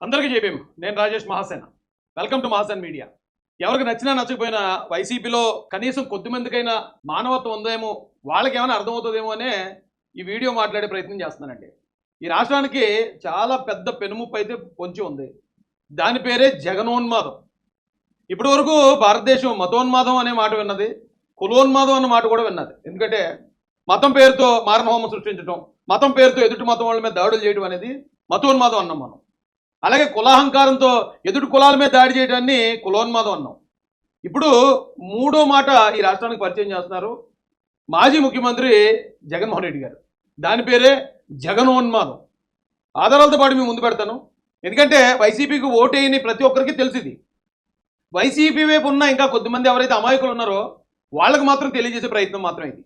అందరికీ చెప్పాము. నేను Rajesh Mahasena. Welcome to Mahasen media. ఎవరికి నచ్చినా నచ్చకపోయినా వైసీపీలో కనీసం కొద్దిమందికైనా మానవత్వం ఉందేమో, వాళ్ళకి ఏమైనా అర్థమవుతుందేమో అనే ఈ వీడియో మాట్లాడే ప్రయత్నం చేస్తున్నానండి. ఈ రాష్ట్రానికి చాలా పెద్ద పెనుముప్పు అయితే పొంచి ఉంది. దాని పేరే జగనోన్మాదం. ఇప్పటి వరకు భారతదేశం మతోన్మాదం అనే మాట విన్నది, కులోన్మాదం అన్న మాట కూడా విన్నది. ఎందుకంటే మతం పేరుతో మారణహోమం సృష్టించడం, మతం పేరుతో ఎదుటి మతం వాళ్ళ మీద దాడులు చేయడం అనేది మతోన్మాదం అన్నాం మనం. అలాగే కులాహంకారంతో ఎదుటి కులాల మీద దాడి చేయడాన్ని కులోన్మాదం అన్నాం. ఇప్పుడు మూడో మాట ఈ రాష్ట్రానికి పరిచయం చేస్తున్నారు మాజీ ముఖ్యమంత్రి జగన్మోహన్ రెడ్డి గారు. దాని పేరే జగనోన్మాదం. ఆధారాలతో పాటు మేము ముందు పెడతాను. ఎందుకంటే వైసీపీకి ఓటేయని ప్రతి ఒక్కరికి తెలిసింది. వైసీపీ వైపు ఉన్న ఇంకా కొద్దిమంది ఎవరైతే అమాయకులు ఉన్నారో వాళ్ళకి మాత్రం తెలియజేసే ప్రయత్నం మాత్రం ఇది.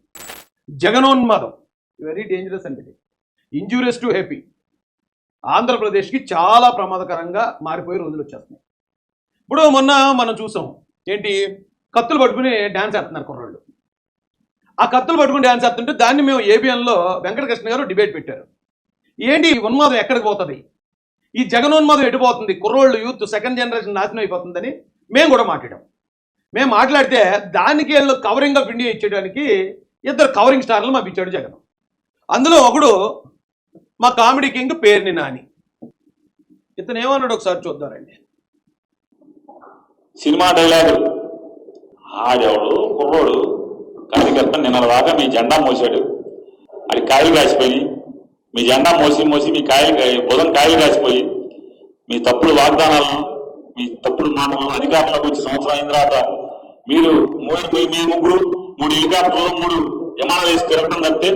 జగనోన్మాదం వెరీ డేంజరస్ అండి. Injurious to happy. ఆంధ్రప్రదేశ్కి చాలా ప్రమాదకరంగా మారిపోయే రోజులు వచ్చేస్తున్నాయి. ఇప్పుడు మొన్న మనం చూసాం ఏంటి, కత్తులు పట్టుకుని డ్యాన్స్ వేస్తున్నారు కుర్రాళ్ళు. ఆ కత్తులు పట్టుకుని డ్యాన్స్ వేస్తుంటే దాన్ని మేము ఏబిఎన్లో వెంకటకృష్ణ గారు డిబేట్ పెట్టారు. ఏంటి ఈ ఉన్మాదం ఎక్కడికి పోతుంది, ఈ జగనోన్మాదం ఎడిపోతుంది, కుర్రోళ్ళు యూత్ సెకండ్ జనరేషన్ నాశనం అయిపోతుందని మేము కూడా మాట్లాడాం. మేము మాట్లాడితే దానికి వీళ్ళు కవరింగ్ ఆఫ్ ఇండియా ఇచ్చేయడానికి ఇద్దరు కవరింగ్ స్టార్లు మాకు ఇచ్చాడు జగన్. అందులో ఒకడు మా కామెడీ కింగ్ పేరుని నాని. ఇతను ఏమన్నాడు ఒకసారి చూద్దారండి. సినిమా డైలాగు ఆడేవాడు కుర్రోడు కార్యకర్త నిన్న దాకా మీ జెండా మోసాడు, అది కాయలు కాసిపోయి మీ జెండా మోసి మీ బుధం కాయలు కాసిపోయి మీ తప్పుడు వాగ్దానాలను మీ తప్పుడు మాటలను అధికారంలోకి వచ్చి సంవత్సరం అయిన తర్వాత మీరు మీ ముగ్గురు 3 హెలికాప్టర్లు 3 విమానాలు వేసి తిరగడం తప్పితే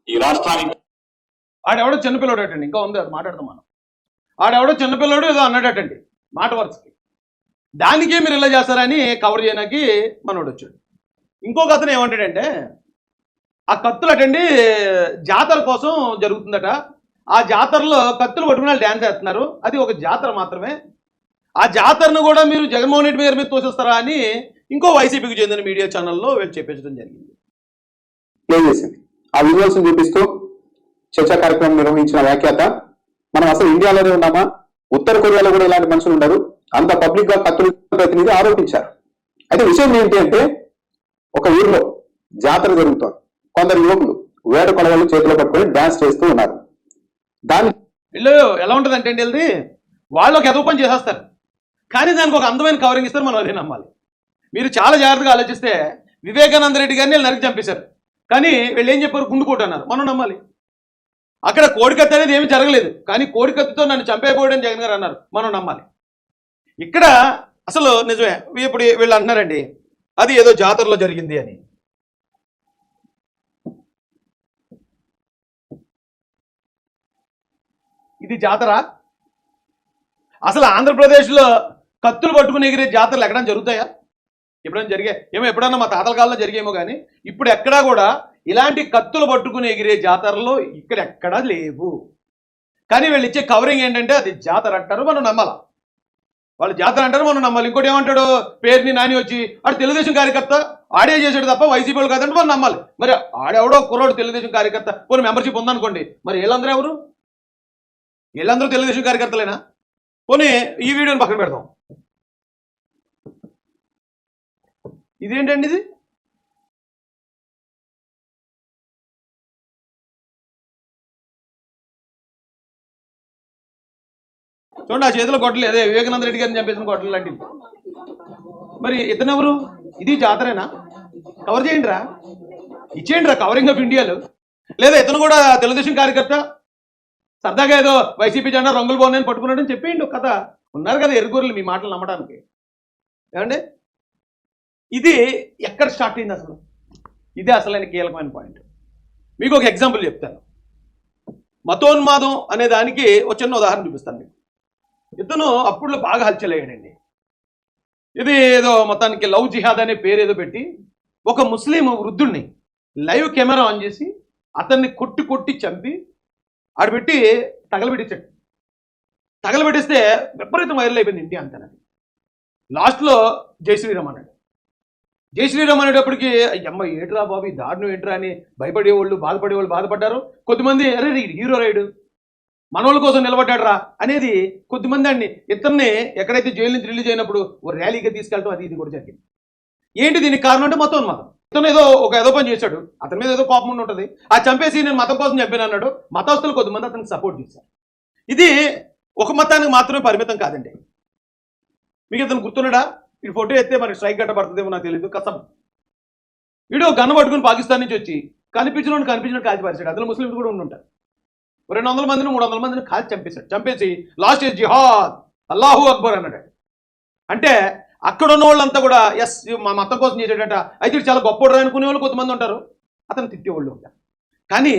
ఈ రాష్ట్రానికి. ఆడెవడో చిన్నపిల్లడు అటండి, ఇంకా ఉంది అది మాట్లాడదాం మనం. ఆడెవడో చిన్నపిల్లడు ఏదో అన్నాడటండి మాట వరుసకి. దానికే మీరు ఇలా చేస్తారని కవర్ చేయడానికి మనోడు వచ్చాడు. ఇంకొక అతను ఏమంటాడంటే ఆ కత్తులు అటండి జాతర కోసం జరుగుతుందట, ఆ జాతరలో కత్తులు పట్టుకుని వాళ్ళు డ్యాన్స్ వేస్తున్నారు, అది ఒక జాతర మాత్రమే, ఆ జాతరను కూడా మీరు జగన్మోహన్ రెడ్డి గారి మీద తోసేస్తారా అని ఇంకో వైసీపీకి చెందిన మీడియా ఛానల్లో వీళ్ళు చెప్పించడం జరిగింది. ఆ విజువల్స్ చూపిస్తూ చర్చా కార్యక్రమం నిర్వహించిన వ్యాఖ్యాత, మనం అసలు ఇండియాలోనే ఉన్నామా, ఉత్తర కొరియాలో కూడా ఇలాంటి మనుషులు ఉన్నారు, అంత పబ్లిక్ గా కత్తులు ప్రతినిధి ఆరోపించారు. అయితే విషయం ఏంటి అంటే, ఒక ఊరిలో జాతర జరుగుతోంది, కొందరు యువకులు వేట కొడవలు చేతిలో పట్టుకొని డాన్స్ చేస్తూ ఉన్నారు. దాన్ని వీళ్ళు ఎలా ఉంటుంది అంటే అండి, వెళ్ళి వాళ్ళు ఒక ఎదో పని చేసేస్తారు, కానీ దానికి ఒక అందమైన కవరింగ్ ఇస్తారు, మనం అదే నమ్మాలి. మీరు చాలా జాగ్రత్తగా ఆలోచిస్తే వివేకానంద రెడ్డి గారిని నరికి చంపేశారు, కానీ వీళ్ళు ఏం చెప్పారు, గుండుకోట అన్నారు, మనం నమ్మాలి. అక్కడ కోడికత్తి అనేది ఏమి జరగలేదు, కానీ కోడికత్తితో నన్ను చంపేయబోయడం జగన్ గారు అన్నారు, మనం నమ్మాలి. ఇక్కడ అసలు నిజమే. ఇప్పుడు వీళ్ళు అంటున్నారండి అది ఏదో జాతరలో జరిగింది అని. ఇది జాతర? అసలు ఆంధ్రప్రదేశ్లో కత్తులు పట్టుకుని ఎగిరే జాతరలు ఎక్కడైనా జరుగుతాయా? ఎప్పుడైనా జరిగాయి ఏమో, ఎప్పుడన్నా మా తాతల కాలంలో జరిగేమో, కానీ ఇప్పుడు ఎక్కడా కూడా ఇలాంటి కత్తులు పట్టుకుని ఎగిరే జాతరలో ఇక్కడ ఎక్కడా లేవు. కానీ వీళ్ళు ఇచ్చే కవరింగ్ ఏంటంటే అది జాతర అంటారు, మనం నమ్మాల. వాళ్ళు జాతర అంటారు, మనం నమ్మాలి. ఇంకోటి ఏమంటాడు, పేరుని నాని వచ్చి ఆడు తెలుగుదేశం కార్యకర్త, ఆడే చేసాడు తప్ప వైసీపీ వాళ్ళు కాదంటే మనం నమ్మాలి. మరి ఆడెవడో కుర్రోడు తెలుగుదేశం కార్యకర్త, కొన్ని మెంబర్షిప్ ఉందనుకోండి, మరి వీళ్ళందరూ ఎవరు? వీళ్ళందరూ తెలుగుదేశం కార్యకర్తలేనా? పోనీ ఈ వీడియోని పక్కన పెడదాం. ఇదేంటండి ఇది? చూడండి, ఆ చేతిలో గొడ్డలు, అదే వివేకానంద రెడ్డి గారిని చంపేసిన గొడ్డలు లాంటివి. మరి ఇతను ఎవరు? ఇది జాతరేనా? కవర్ చేయండి రా, ఇచ్చేయండి రా కవరింగ్ ఆఫ్ ఇండియాలో. లేదా ఇతను కూడా తెలుగుదేశం కార్యకర్త, సరదాగా ఏదో వైసీపీ జెండా రంగులు బాగున్నాయని పట్టుకున్నాడని చెప్పేయండి ఒక కథ. ఉన్నారు కదా ఎరుగురులు మీ మాటలు నమ్మడానికి. ఏమండి, ఇది ఎక్కడ స్టార్ట్ అయింది అసలు? ఇదే అసలైన కీలకమైన పాయింట్. మీకు ఒక ఎగ్జాంపుల్ చెప్తాను. మతోన్మాదం అనే దానికి ఒక చిన్న ఉదాహరణ చూపిస్తాను మీకు. ఇతను అప్పుడులో బాగా హల్చల్ అయ్యాడండి. ఇది ఏదో మొత్తానికి లవ్ జిహాద్ అనే పేరు ఏదో పెట్టి ఒక ముస్లిం వృద్ధుడిని లైవ్ కెమెరా ఆన్ చేసి అతన్ని కొట్టి చంపి ఆడబెట్టి తగలబెట్టించాడు. తగలబెట్టిస్తే విపరీతం వైరల్ అయిపోయింది ఇండియా అంతేనండి. లాస్ట్లో జై శ్రీరామ్ అన్నాడు. జై శ్రీరామ్ అనేటప్పటికి అమ్మ ఏట్రా బాబు ఈ దారుణం ఏంట్రా అని భయపడేవాళ్ళు బాధపడేవాళ్ళు బాధపడ్డారు. కొద్దిమంది అరే హీరో రైడు మనోళ్ళ కోసం నిలబడ్డాడరా అనేది కొద్దిమంది అండి ఇతన్ని ఎక్కడైతే జైలు నుంచి రిలీజ్ అయినప్పుడు ఓ ర్యాలీగా తీసుకెళ్ళడం అది ఇది కూడా జరిగింది. ఏంటి దీనికి కారణం అంటే మతం మతం. ఇతను ఏదో పని చేశాడు, అతని మీద ఏదో కోపం ఉండి ఉంటుంది, ఆ చంపేసి నేను మతం కోసం చంపాను అన్నాడు. మతస్థులు కొద్దిమంది అతనికి సపోర్ట్ చేశారు. ఇది ఒక మతానికి మాత్రమే పరిమితం కాదండి. మీకు ఇతను గుర్తున్నాడా? ఈ ఫోటో ఎత్తే మరి స్ట్రైక్ గట్ట పడుతుందేమో నాకు తెలియదు. కసం వీడు గన్ను పట్టుకుని పాకిస్తాన్ నుంచి వచ్చి కనిపించినట్టు కాల్చి పరిచాడు. అందులో ముస్లింలు కూడా ఉండి ఉంటారు. 200 మందిని 300 మందిని కాల్చి చంపేశాడు. చంపేసి లాస్ట్ ఇస్ జిహాద్ అల్లాహు అక్బర్ అన్నాడు. అంటే అక్కడ ఉన్న వాళ్ళంతా కూడా ఎస్ మా మతం కోసం చేసేటంట, అయితే ఇది చాలా గొప్ప అనుకునే వాళ్ళు కొంతమంది ఉంటారు, అతను తిట్టేవాళ్ళు ఉంటారు. కానీ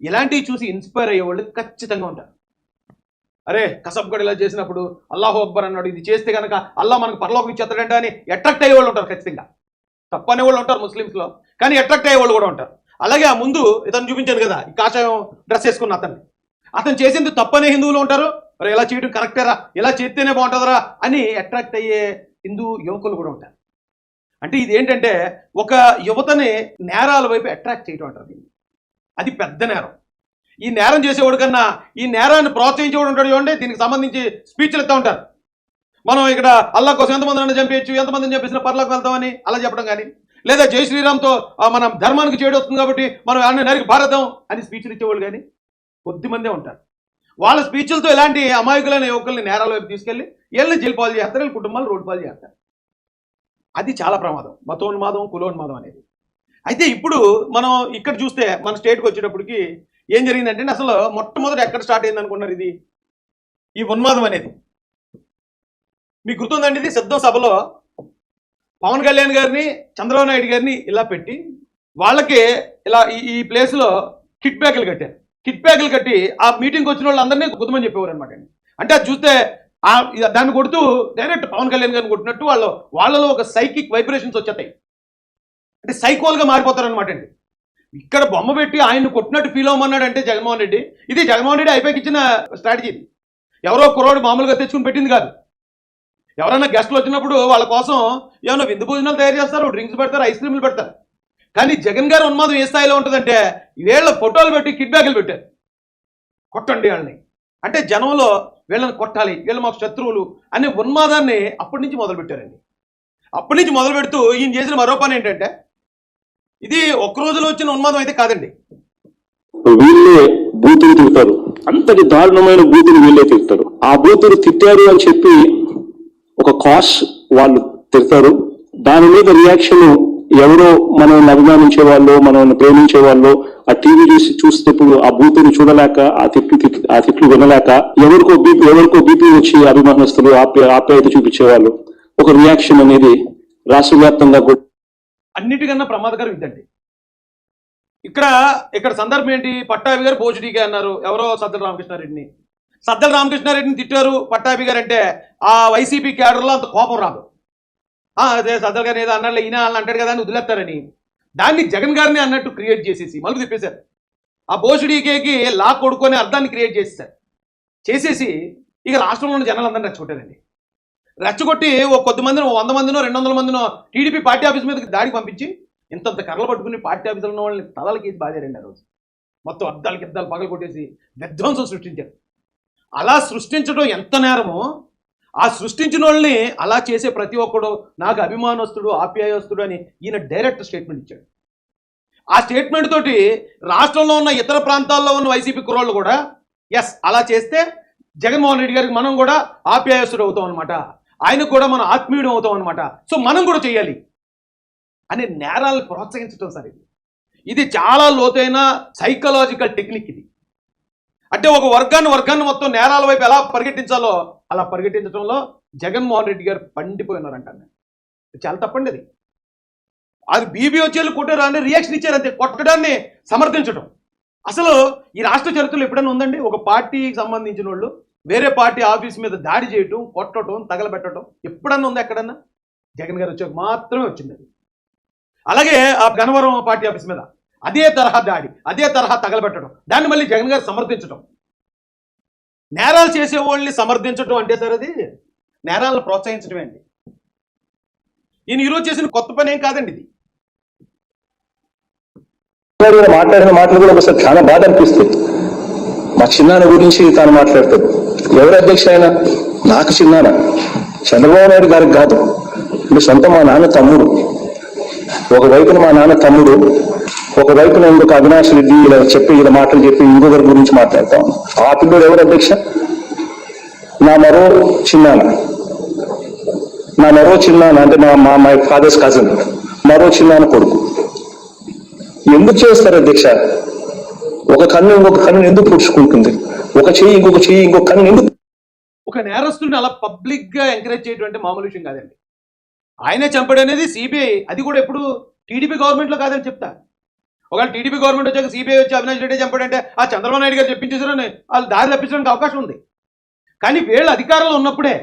ఇలాంటివి చూసి ఇన్స్పైర్ అయ్యేవాళ్ళు ఖచ్చితంగా ఉంటారు. అరే కసబ్గడ్ ఇలా చేసినప్పుడు అల్లాహు అక్బర్ అన్నాడు, ఇది చేస్తే కనుక అల్లా మనకు పరలోకం ఇచ్చేస్తాడంట అని అట్రాక్ట్ అయ్యేవాళ్ళు ఉంటారు. ఖచ్చితంగా తప్పనే వాళ్ళు ఉంటారు ముస్లిమ్స్లో, కానీ అట్రాక్ట్ అయ్యేవాళ్ళు కూడా ఉంటారు. అలాగే ఆ ముందు ఇతను చూపించాను కదా, ఈ కాషాయం డ్రెస్ వేసుకున్న అతను చేసింది తప్పనే హిందువులు ఉంటారు. మరి ఇలా చేయడం కరెక్టేరా, ఇలా చేస్తేనే బాగుంటుందిరా అని అట్రాక్ట్ అయ్యే హిందూ యువకులు కూడా ఉంటారు. అంటే ఇది ఏంటంటే ఒక యువతని నేరాల వైపు అట్రాక్ట్ చేయడం అంటారు. అది పెద్ద నేరం. ఈ నేరం చేసేవాడు కన్నా ఈ నేరాన్ని ప్రోత్సహించేవాడు ఉంటాడు చూడండి, దీనికి సంబంధించి స్పీచ్లు ఇస్తూ ఉంటారు. మనం ఇక్కడ అల్లా కోసం ఎంతమందిని చంపేయచ్చు, ఎంతమందిని చంపేసిన పర్లోకి వెళ్తామని అలా చెప్పడం కానీ, లేదా జై శ్రీరామ్తో మనం ధర్మానికి చేడు వస్తుంది కాబట్టి మనం అన్ని నరికి భారతం అని స్పీచ్లు ఇచ్చేవాళ్ళు కానీ కొద్దిమందే ఉంటారు. వాళ్ళ స్పీచ్లతో ఇలాంటి అమాయకులైన యువకుల్ని నేరాల వైపు తీసుకెళ్ళి వీళ్ళని జైలు పాలు చేస్తారు, వీళ్ళ కుటుంబాలు రోడ్డు పాలు చేస్తారు. అది చాలా ప్రమాదం, మతోన్మాదం కులోన్మాదం అనేది. అయితే ఇప్పుడు మనం ఇక్కడ చూస్తే మన స్టేట్కి వచ్చేటప్పటికి ఏం జరిగిందంటే అసలు మొట్టమొదటి ఎక్కడ స్టార్ట్ అయింది అనుకున్నారు ఇది ఈ ఉన్మాదం అనేది? మీకు గుర్తుందండి, ఇది సిద్ధం సభలో పవన్ కళ్యాణ్ గారిని చంద్రబాబు నాయుడు గారిని ఇలా పెట్టి వాళ్ళకి ఇలా ఈ ప్లేస్లో కిట్ బ్యాగులు కట్టారు. కిట్ బ్యాగులు కట్టి ఆ మీటింగ్కి వచ్చిన వాళ్ళందరినీ గుర్తుమని చెప్పేవారు అనమాట. అంటే అది చూస్తే దాన్ని కొడుతూ డైరెక్ట్ పవన్ కళ్యాణ్ గారిని కొట్టినట్టు వాళ్ళలో ఒక సైకిక్ వైబ్రేషన్స్ వచ్చేస్తాయి. అంటే సైకోల్గా మారిపోతారనమాట అండి. ఇక్కడ బొమ్మ పెట్టి ఆయన్ని కొట్టినట్టు ఫీల్ అవ్వమన్నాడంటే జగన్మోహన్ రెడ్డి, ఇది జగన్మోహన్ రెడ్డి అయిపోయి ఇచ్చిన స్ట్రాటజీ. ఎవరో కుర్రోడు మామూలుగా తెచ్చుకుని పెట్టింది కాదు. ఎవరైనా గెస్టులు వచ్చినప్పుడు వాళ్ళ కోసం ఏమైనా విందు భోజనాలు తయారు చేస్తారు, డ్రింక్స్ పెడతారు, ఐస్ క్రీమ్లు పెడతారు. కానీ జగన్ గారి ఉన్మాదం ఏ స్థాయిలో ఉంటుందంటే వీళ్ళ ఫోటోలు పెట్టి కిట్ బ్యాగులు పెట్టారు, కొట్టండి వాళ్ళని. అంటే జనంలో వీళ్ళని కొట్టాలి, వీళ్ళు మాకు శత్రువులు అనే ఉన్మాదాన్ని అప్పటి నుంచి మొదలుపెట్టారండి. అప్పటి నుంచి మొదలు పెడుతూ ఈయన చేసిన మరో పని ఏంటంటే, ఇది ఒక్క రోజులో వచ్చిన ఉన్మాదం అయితే కాదండి. వీళ్ళే బూతులు తిడతారు, అంతటి దారుణమైన బూతులు వీళ్ళే తిడతారు. ఆ బూతులు తిట్టారు అని చెప్పి ఒక కాస్ వాళ్ళు తిడతారు. దాని మీద రియాక్షన్ ఎవరో మనం అభిమానించే వాళ్ళు, మనం ప్రేమించే వాళ్ళు ఆ టీవీ చూసేటప్పుడు ఆ బూతులు చూడలేక, ఆ తిట్లు వినలేక ఎవరికో బీపీ వచ్చి అభిమానస్తులు ఆప్యాయత చూపించేవాళ్ళు ఒక రియాక్షన్ అనేది రాష్ట్ర వ్యాప్తంగా కూడా. అన్నిటికన్నా ప్రమాదకరం ఇదండి. ఇక్కడ సందర్భం ఏంటి? పట్టాభి గారు భోజడీకే అన్నారు ఎవరో సజ్జల రామకృష్ణారెడ్డిని తిట్టారు పట్టాభి గారు అంటే ఆ వైసీపీ క్యాడర్లో అంత కోపం రాదు. అదే సజ్జల గారు ఏదో అన్నట్లే ఈయన వాళ్ళని అంటాడు కదా అని వదిలేస్తారని దాన్ని జగన్ గారిని అన్నట్టు క్రియేట్ చేసేసి మళ్ళీ తిప్పేశారు. ఆ భోజడీకేకి లా కొడుకునే అర్థాన్ని క్రియేట్ చేసేసి ఇక రాష్ట్రంలో ఉన్న జనాలందరినీ రెచ్చగొట్టారండి. రెచ్చగొట్టి ఒక కొద్ది మందిని 100 మందినో 200 మందినో టీడీపీ పార్టీ ఆఫీస్ మీదకి దాడికి పంపించి ఇంతంత కర్రలు పట్టుకుని పార్టీ ఆఫీసులో ఉన్న వాళ్ళని తలలకి బాధారండి. ఆ రోజు మొత్తం అద్దాలు పగలు కొట్టేసి విధ్వంసం సృష్టించారు. అలా సృష్టించడం ఎంత నేరమో ఆ సృష్టించిన వాళ్ళని అలా చేసే ప్రతి ఒక్కడు నాకు అభిమానస్తుడు ఆప్యాయస్తుడు అని ఈయన డైరెక్ట్ స్టేట్మెంట్ ఇచ్చాడు. ఆ స్టేట్మెంట్ తోటి రాష్ట్రంలో ఉన్న ఇతర ప్రాంతాల్లో ఉన్న వైసీపీ కుర్రోళ్ళు కూడా ఎస్ అలా చేస్తే జగన్మోహన్ రెడ్డి గారికి మనం కూడా ఆప్యాయస్తుడు అవుతాం అనమాట, ఆయనకు కూడా మనం ఆత్మీయుడు అవుతాం అనమాట, సో మనం కూడా చేయాలి అనే నేరాలను ప్రోత్సహించడం సార్ ఇది చాలా లోతైన సైకలాజికల్ టెక్నిక్ ఇది. అంటే ఒక వర్గాన్ని మొత్తం నేరాల వైపు ఎలా పరిగెట్టించాలో అలా పరిగెట్టించడంలో జగన్మోహన్ రెడ్డి గారు పండిపోయినారంట. చాలా తప్పండి అది. అది బీబీ వచ్చేళ్ళు కొట్టారు అని రియాక్షన్ ఇచ్చారు అంతే, కొట్టడాన్ని సమర్థించడం. అసలు ఈ రాష్ట్ర చరిత్రలో ఎప్పుడైనా ఉందండి ఒక పార్టీకి సంబంధించిన వాళ్ళు వేరే పార్టీ ఆఫీస్ మీద దాడి చేయటం, కొట్టడం, తగలబెట్టడం ఎప్పుడన్నా ఉందా? ఎక్కడన్నా? జగన్ గారు వచ్చాక మాత్రమే వచ్చింది అది. అలాగే ఆ గన్నవరం పార్టీ ఆఫీస్ మీద అదే తరహా దాడి, అదే తరహా తగలబెట్టడం, దాన్ని మళ్ళీ జగన్ గారు సమర్థించడం. నేరాలు చేసేవాళ్ళని సమర్థించడం అంటే సార్ అది నేరాలను ప్రోత్సహించడమే అండి. ఈయన ఈరోజు చేసిన కొత్త పని ఏం కాదండి ఇది. మాట్లాడిన మాటలు కూడా ఒకసారి చాలా బాధ అనిపిస్తుంది. మా చిన్నాన్న గురించి తాను మాట్లాడతాడు. ఎవరు అధ్యక్ష ఆయన? నాకు చిన్నాన్న, చంద్రబాబు నాయుడు గారికి కాదు. మీ సొంత మా నాన్న తమ్ముడు. ఒకవైపున మా నాన్న తమ్ముడు, ఒకవైపున ఇంకొక అవినాష్ రెడ్డి ఇలా చెప్పి ఇలా మాటలు చెప్పి ఇంకొకరి గురించి మాట్లాడతాం. ఆ పిల్లడు ఎవరు అధ్యక్ష? నా మరో చిన్నాన్న అంటే మా మై ఫాదర్స్ కజిన్, మరో చిన్నాన్న కొడుకు. ఎందుకు చేస్తారు అధ్యక్ష? ఒక కన్ను ఇంకొక కన్ను ఎందుకు పుడుచుకుంటుంది? ఒక చెయ్యి ఇంకొక కన్ను ఎందుకు? ఒక నేరస్తుడిని అలా పబ్లిక్ గా ఎంకరేజ్ చేయడం అంటే మామూలు విషయం కాదండి. ఆయనే చంపాడు అనేది సిబిఐ, అది కూడా ఎప్పుడు టీడీపీ గవర్నమెంట్ లో కాదని చెప్తా. ఒకవేళ టీడీపీ గవర్నమెంట్ వచ్చాక సిబిఐ వచ్చి అవినాష్ రెడ్డి చంపాడంటే ఆ చంద్రబాబు నాయుడు గారు చెప్పించేసారని వాళ్ళు దారి తప్పించడానికి అవకాశం ఉంది. కానీ వీళ్ళ అధికారంలో ఉన్నప్పుడే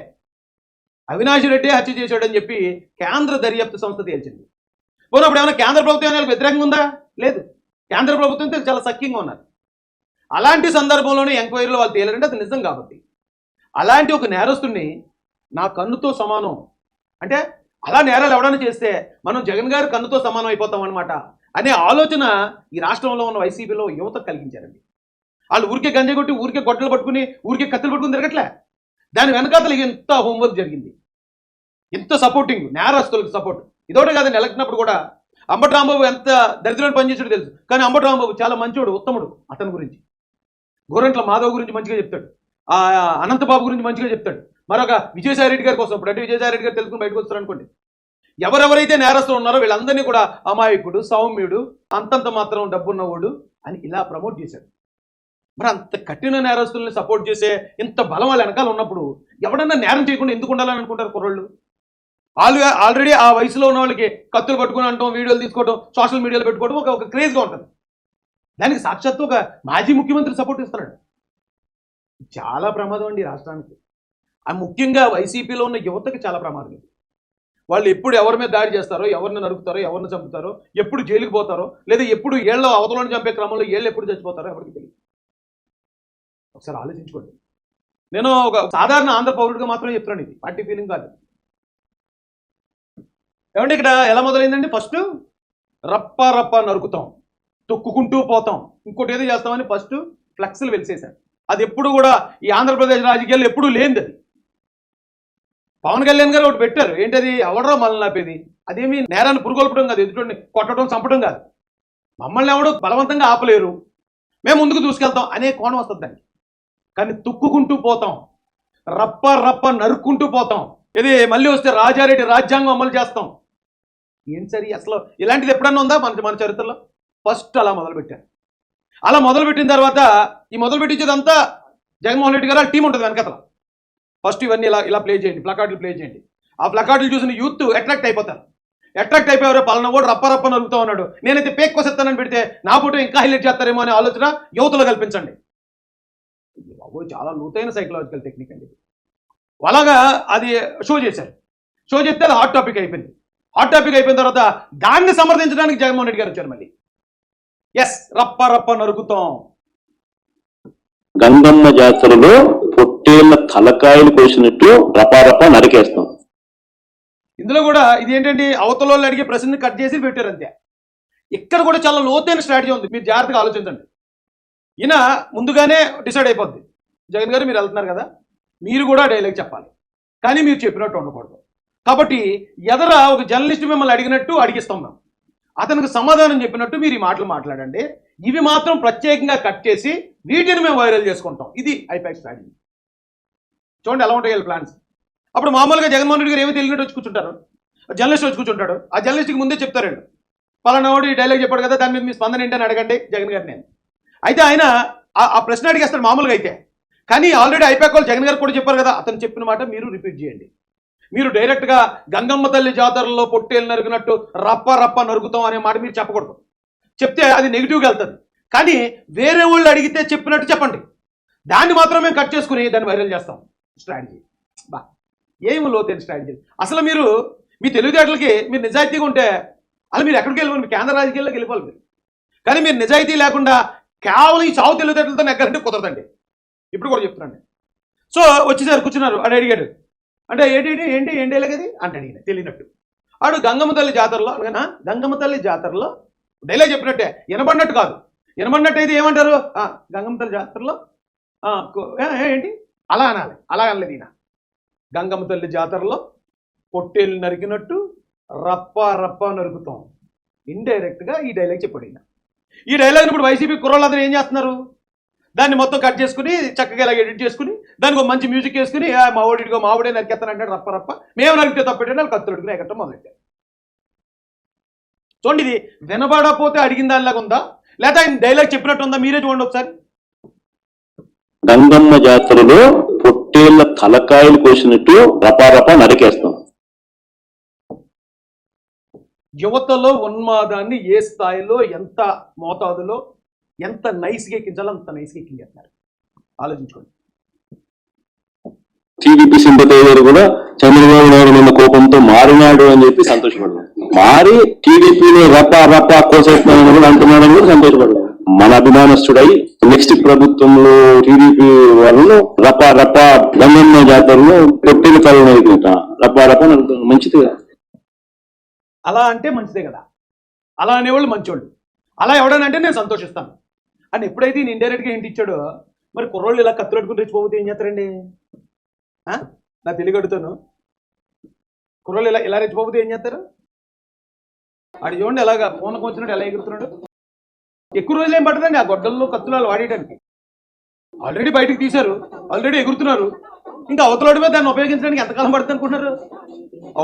అవినాష్ రెడ్డి హత్య చేశాడని చెప్పి కేంద్ర దర్యాప్తు సంస్థ తేల్చింది. పోయినప్పుడు ఏమైనా కేంద్ర ప్రభుత్వం ఏమైనా వ్యతిరేకంగా ఉందా? లేదు. కేంద్ర ప్రభుత్వంతో చాలా సఖ్యంగా ఉన్నారు. అలాంటి సందర్భంలోనే ఎంక్వైరీలో వాళ్ళు తేలారంటే అది నిజం కాబట్టి. అలాంటి ఒక నేరస్తుడిని నా కన్నుతో సమానం అంటే అలా నేరాలు ఎవడన్నా చేస్తే మనం జగన్ గారు కన్నుతో సమానం అయిపోతాం అనమాట అనే ఆలోచన ఈ రాష్ట్రంలో ఉన్న వైసీపీలో యువత కలిగించారండి. వాళ్ళు ఊరికే గంజ కొట్టి ఊరికే గొడ్డలు పట్టుకుని ఊరికే కత్తులు పట్టుకుని తిరగట్లే. దాని వెనకాతలు ఎంత హోంవర్క్ జరిగింది, ఎంత సపోర్టింగ్, నేరస్తులకు సపోర్ట్. ఇదోటే కాదండి, ఎలక్ట్నప్పుడు కూడా అంబటి రాంబాబు ఎంత దరిద్రమైన పనిచేసాడో తెలుసు. కానీ అంబటి రాంబాబు చాలా మంచోడు, ఉత్తముడు. అతని గురించి గోరంట్ల మాధవ్ గురించి మంచిగా చెప్తాడు, ఆ అనంతబాబు గురించి మంచిగా చెప్తాడు. మరొక విజయసాయి రెడ్డి గారి కోసం ఇప్పుడు అంటే విజయసాయి రెడ్డి గారు తెలుసుకుని బయటకు వస్తారు అనుకోండి. ఎవరెవరైతే నేరస్తులు ఉన్నారో వీళ్ళందరినీ కూడా అమాయకుడు, సౌమ్యుడు, అంతంత మాత్రం డబ్బున్నవాడు అని ఇలా ప్రమోట్ చేశాడు. మరి అంత కఠిన నేరస్తుల్ని సపోర్ట్ చేసే ఇంత బలం వాళ్ళ వెనకాల ఉన్నప్పుడు ఎవడన్నా నేరం చేయకుండా ఎందుకు ఉండాలని అనుకుంటారు కుర్రోళ్ళు? ఆల్రెడీ ఆ వయసులో ఉన్న వాళ్ళకి కత్తులు పట్టుకుని అంటాం, వీడియోలు తీసుకోవడం, సోషల్ మీడియాలో పెట్టుకోవడం ఒక క్రేజ్గా ఉంటుంది. దానికి సాక్షాత్తు ఒక మాజీ ముఖ్యమంత్రి సపోర్ట్ ఇస్తున్నాడు. చాలా ప్రమాదం అండి రాష్ట్రానికి. ఆ ముఖ్యంగా వైసీపీలో ఉన్న యువతకి చాలా ప్రమాదం. వాళ్ళు ఎప్పుడు ఎవరి మీద దాడి చేస్తారో, ఎవరిని నరుకుతారో, ఎవరిని చంపుతారో, ఎప్పుడు జైలుకి పోతారో, లేదా ఎప్పుడు ఏళ్ళ అవతలను చంపే క్రమంలో ఏళ్ళు ఎప్పుడు చచ్చిపోతారో ఎవరికి తెలియదు. ఒకసారి ఆలోచించుకోండి. నేను ఒక సాధారణ ఆంధ్ర పౌరుడిగా మాత్రమే చెప్తున్నాను, ఇది పార్టీ ఫీలింగ్ కాదు. ఏమంటే ఇక్కడ ఎలా మొదలైందండి? ఫస్ట్ రప్ప నరుకుతాం, తొక్కుకుంటూ పోతాం, ఇంకోటి ఏదో చేస్తామని ఫస్ట్ ఫ్లెక్స్లు వెలిసేశారు. అది ఎప్పుడు కూడా ఈ ఆంధ్రప్రదేశ్ రాజకీయాల్లో ఎప్పుడూ లేనిది. అది పవన్ కళ్యాణ్ గారు ఒకటి పెట్టారు, ఏంటది? ఎవడో మనల్ని ఆపేది. అదేమి నేరాన్ని పురుగొల్పడం కాదు, ఎదుటిని కొట్టడం, చంపడం కాదు. మమ్మల్ని ఎవడో బలవంతంగా ఆపలేరు, మేము ముందుకు దూసుకెళ్తాం అనే కోణం వస్తుందండి. కానీ తొక్కుకుంటూ పోతాం, రప్ప నరుక్కుంటూ పోతాం. ఇది మళ్ళీ వస్తే రాజారెడ్డి రాజ్యాంగం అమలు చేస్తాం. ఏం సరి అసలు ఇలాంటిది ఎప్పుడన్నా ఉందా మన చరిత్రలో? ఫస్ట్ అలా మొదలుపెట్టారు. అలా మొదలుపెట్టిన తర్వాత ఈ మొదలుపెట్టించేదంతా జగన్మోహన్ రెడ్డి గారు టీం ఉంటుంది వెనకతల. ఫస్ట్ ఇవన్నీ ఇలా ప్లే చేయండి, ప్లకార్డులు ప్లే చేయండి. ఆ ప్లకార్డులు చూసిన యూత్ అట్రాక్ట్ అయిపోతారు. అట్రాక్ట్ అయిపోయారు, పలానా కూడా రప్ప నరుకుతా ఉన్నాడు, నేనైతే పేక్ కోసేస్తానని పెడితే నా ఫోటో ఇంకా హైలైట్ చేస్తారేమో అనే ఆలోచన యువతలో కల్పించండి. చాలా లోతైన సైకలాజికల్ టెక్నిక్ అండి. అలాగా అది షో చేశారు. షో చేస్తే అది హాట్ టాపిక్ అయిపోయింది. హాట్ టాపిక్ అయిపోయిన తర్వాత దాన్ని సమర్థించడానికి జగన్మోహన్ రెడ్డి గారు వచ్చారు మళ్ళీ. ఎస్, రప్ప నరుకుతాం. గంగమ్మ జాతరలో పొట్టేళ్ల తలకాయలు కోసినట్టు రపారప నరికేస్తాం. ఇందులో కూడా ఇది ఏంటంటే అవతల వాళ్ళు అడిగే ప్రశ్నని కట్ చేసి పెట్టారు అంతే. ఇక్కడ కూడా చాలా లోతైన స్ట్రాటజీ ఉంది, మీరు జాగ్రత్తగా ఆలోచించండి. ఈయన ముందుగానే డిసైడ్ అయిపోద్ది, జగన్ గారు మీరు వెళ్తున్నారు కదా, మీరు కూడా డైలాగ్ చెప్పాలి, కానీ మీరు చెప్పినట్టు ఉండకూడదు. కాబట్టి ఎదర ఒక జర్నలిస్ట్ మిమ్మల్ని అడిగినట్టు అడిగిస్తాం మేము, అతనికి సమాధానం చెప్పినట్టు మీరు ఈ మాటలు మాట్లాడండి, ఇవి మాత్రం ప్రత్యేకంగా కట్ చేసి వీటిని మేము వైరల్ చేసుకుంటాం. ఇది ఐపాక్ స్ట్రాటజీ. చూడండి ఎలా ఉంటాయి ప్లాన్స్. అప్పుడు మామూలుగా జగన్మోహన్ రెడ్డి గారు ఏమీ తెలియనట్టు వచ్చి కూర్చుంటారు, జర్నలిస్ట్ వచ్చి కూర్చుంటాడు. ఆ జర్నలిస్ట్కి ముందే చెప్తారండి, పలానా వాడు ఈ డైలాగ్ చెప్పాడు కదా, దాని మీద మీ స్పందన ఏంటని అడగండి జగన్ గారిని. అయితే ఆయన ఆ ప్రశ్న అడిగేస్తాడు మామూలుగా అయితే. కానీ ఆల్రెడీ ఐపాక్ వాళ్ళు జగన్ గారు కూడా చెప్పారు కదా, అతను చెప్పిన మాట మీరు రిపీట్ చేయండి. మీరు డైరెక్ట్గా గంగమ్మ తల్లి జాతరలో పొట్టేలు నరికినట్టు రప్ప నరుకుతాం అనే మాట మీరు చెప్పకూడదు. చెప్తే అది నెగిటివ్గా వెళ్తుంది. కానీ వేరే వాళ్ళు అడిగితే చెప్పినట్టు చెప్పండి, దాన్ని మాత్రం మేము కట్ చేసుకుని దాన్ని వైరల్ చేస్తాం. స్ట్రాటజీ బా ఏమి లోతైన స్ట్రాటజీ. అసలు మీరు మీ తెలివితేటలకి మీరు నిజాయితీగా ఉంటే అలా మీరు ఎక్కడికి వెళ్ళిపోవాలి, మీ కేంద్ర రాజకీయాల్లోకి వెళ్ళిపోవాలి మీరు. కానీ మీరు నిజాయితీ లేకుండా కేవలం ఈ చావు తెలివితేటలతో నెగ్గాలంటే కుదరదండి. ఇప్పుడు కూడా చెప్తున్నాండి. సో వచ్చేసారు, కూర్చున్నారు, ఆడు అడిగాడు, అంటే ఏంటి ఎలాగది అంటే అడిగిన తెలియనట్టు. ఆడు గంగమ్మ తల్లి జాతరలో అనగా గంగమ్మ తల్లి జాతరలో డైలాగ్ చెప్పినట్టే, వినబడినట్టు కాదు. వినబడినట్టు అయితే ఏమంటారు, గంగమ్మ తల్లి జాతరలో ఏంటి అలా అనాలి, అలా అనలేదు ఈయన. గంగమ్మ తల్లి జాతరలో పొట్టేళ్ళు నరికినట్టు రప్ప రప్ప నరుకుతాం. ఇండైరెక్ట్గా ఈ డైలాగ్ చెప్పాడు ఈయన. ఈ డైలాగ్ని ఇప్పుడు వైసీపీ కుర్రోళ్ళందరూ ఏం చేస్తున్నారు, దాన్ని మొత్తం కట్ చేసుకుని చక్కగా ఇలా ఎడిట్ చేసుకుని దానికి ఒక మంచి మ్యూజిక్ వేసుకుని మావిడే నరికెత్తానంటే రప్ప రప్ప మేము నరికితే తప్పెట్టే వాళ్ళు కత్తులు అడుగుని ఎక్కడం మొదలెట్టారు. చూడండి, ఇది వినబడకపోతే అడిగిన దానిలాగా ఉందా లేదా ఆయన డైలాగ్ చెప్పినట్టు ఉందా? మీరే చూడండి ఒకసారి. గంగమ్మ జాతరలో పొట్టేళ్ల తలకాయలు కోసినట్టు రపారపా నరికేస్తాం. యువతలో ఉన్మాదాన్ని ఏ స్థాయిలో, ఎంత మోతాదులో, ఎంత నైస్గా ఎక్కించాలో అంత నైస్గా ఎక్కించేస్తున్నారు. ఆలోచించుకోండి. టీడీపీ సింపతి గారు కూడా చంద్రబాబు నాయుడు నిన్న కోపంతో మారినాడు అని చెప్పి సంతోషపడ్డారు. మారి టీడీపీని రప్పా కోసేస్తున్నాడని కూడా అంటున్నాడని కూడా సంతోషపడ్డారు. మన అభిమానస్తుడై నెక్స్ట్ ప్రభుత్వంలో టీడీపీ వాళ్ళు రప్పా గంగమ్మ జాతరలో పొట్టేలు కళ్ళు నరికినట రప్పా మంచిది కదా. అలా అంటే మంచిదే కదా, అలా అనేవాళ్ళు మంచోళ్ళు. అలా ఎవడనంటే నేను సంతోషిస్తాను అని ఎప్పుడైతే ఈయన ఇండైరెక్ట్గా ఏంటి ఇచ్చాడో, మరి కుర్రోళ్ళు ఇలా కత్తులు అడుకుని రెచ్చిపోతే ఏం చేస్తారండి? నా తెలివి అడుగుతాను, కుర్రోళ్ళు ఇలా రెచ్చిపోతే ఏం చేస్తారు? ఆడు చూడండి ఎలాగా ఫోన్కి వచ్చినట్టు ఎలా ఎగురుతున్నాడు. ఎక్కువ రోజులు ఏం పట్టదండి ఆ గొడ్డల్లో కత్తులు వాడేయడానికి. ఆల్రెడీ బయటకు తీశారు, ఆల్రెడీ ఎగురుతున్నారు. ఇంకా అవతలోడి మీద దాన్ని ఉపయోగించడానికి ఎంతకాలం పడుతుంది అనుకుంటున్నారు?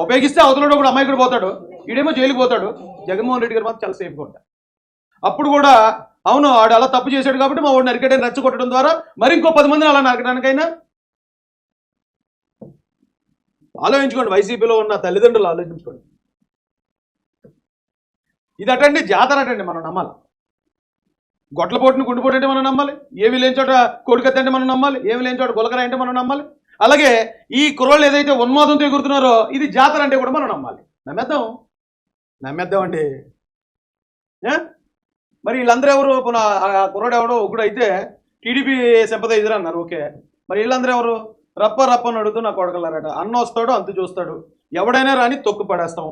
ఉపయోగిస్తే అవతలోడు కూడా అమ్మాయి కూడా పోతాడు, ఈడేమో జైలుకి పోతాడు. జగన్మోహన్ రెడ్డి గారు మాత్రం చాలా సేఫ్గా ఉంటాడు. అప్పుడు కూడా అవును ఆడు అలా తప్పు చేశాడు కాబట్టి మా వాడు నరికేటని రెచ్చగొట్టడం ద్వారా మరి ఇంకో 10 మందిని అలా నరకడానికైనా ఆలోచించుకోండి. వైసీపీలో ఉన్న తల్లిదండ్రులు ఆలోచించుకోండి. ఇది అటండి జాతర అటండి, మనం నమ్మాలి. గొడ్లపోటుని గుండెపోటు అంటే మనం నమ్మాలి, ఏమి లేని చోట కోడికత్తి అంటే మనం నమ్మాలి, ఏమి లేని చోట గులకరాయి అంటే మనం నమ్మాలి. అలాగే ఈ కుర్రోళ్ళు ఏదైతే ఉన్మాదంతో ఎగురుతున్నారో ఇది జాతర అంటే కూడా మనం నమ్మాలి. నమ్మేద్దామండి. మరి వీళ్ళందరూ ఎవరు? కుర్రోడు ఎవడో ఒకడు అయితే టీడీపీ సింపథైజర్ అన్నారు, ఓకే. మరి వీళ్ళందరూ ఎవరు? రప్ప అని అడుగుతూ నా కొడకలారట. అన్న వస్తాడు, అంతు చూస్తాడు, ఎవడైనా రాని తొక్కు పడేస్తాం.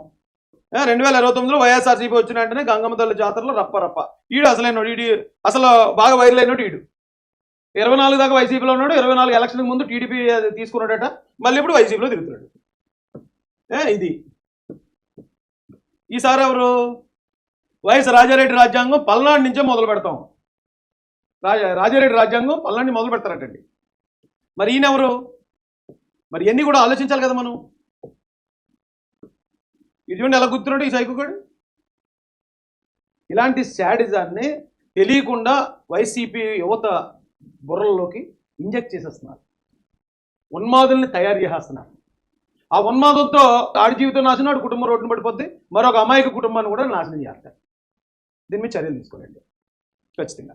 2029లో వైఎస్ఆర్సీపీ వచ్చిన వెంటనే గంగమ్మ తల్లి జాతరలో రప్ప ఈడు అసలైనోడు, అసలు బాగా వైరల్ అయినోడు ఈడు. 24 దాకా వైసీపీలో ఉన్నాడు, 24 ఎలక్షన్కి ముందు టీడీపీ తీసుకున్నాడట, మళ్ళీ ఇప్పుడు వైసీపీలో తిరుగుతున్నాడు. ఇది ఈసారి ఎవరు? వైఎస్ రాజారెడ్డి రాజ్యాంగం పల్నాడు నుంచే మొదలు పెడతాం. రాజారెడ్డి రాజ్యాంగం పల్నాడు మొదలు పెడతారటండి. మరి ఈయనెవరు? మరి ఇవన్నీ కూడా ఆలోచించాలి కదా మనం. ఇటువంటి ఎలా గుర్తున్నాడు ఈ సైకోగాడు? ఇలాంటి శాడిజాన్ని తెలియకుండా వైసీపీ యువత బుర్రల్లోకి ఇంజెక్ట్ చేసేస్తున్నారు, ఉన్మాదుల్ని తయారు చేసేస్తున్నారు. ఆ ఉన్మాదంతో ఆడి జీవితం నాశనం, ఆడి కుటుంబం రోడ్డున పడిపోద్ది, మరొక అమాయక కుటుంబాన్ని కూడా నాశనం చేస్తారు. దీని మీద చర్యలు తీసుకోవాలండి ఖచ్చితంగా.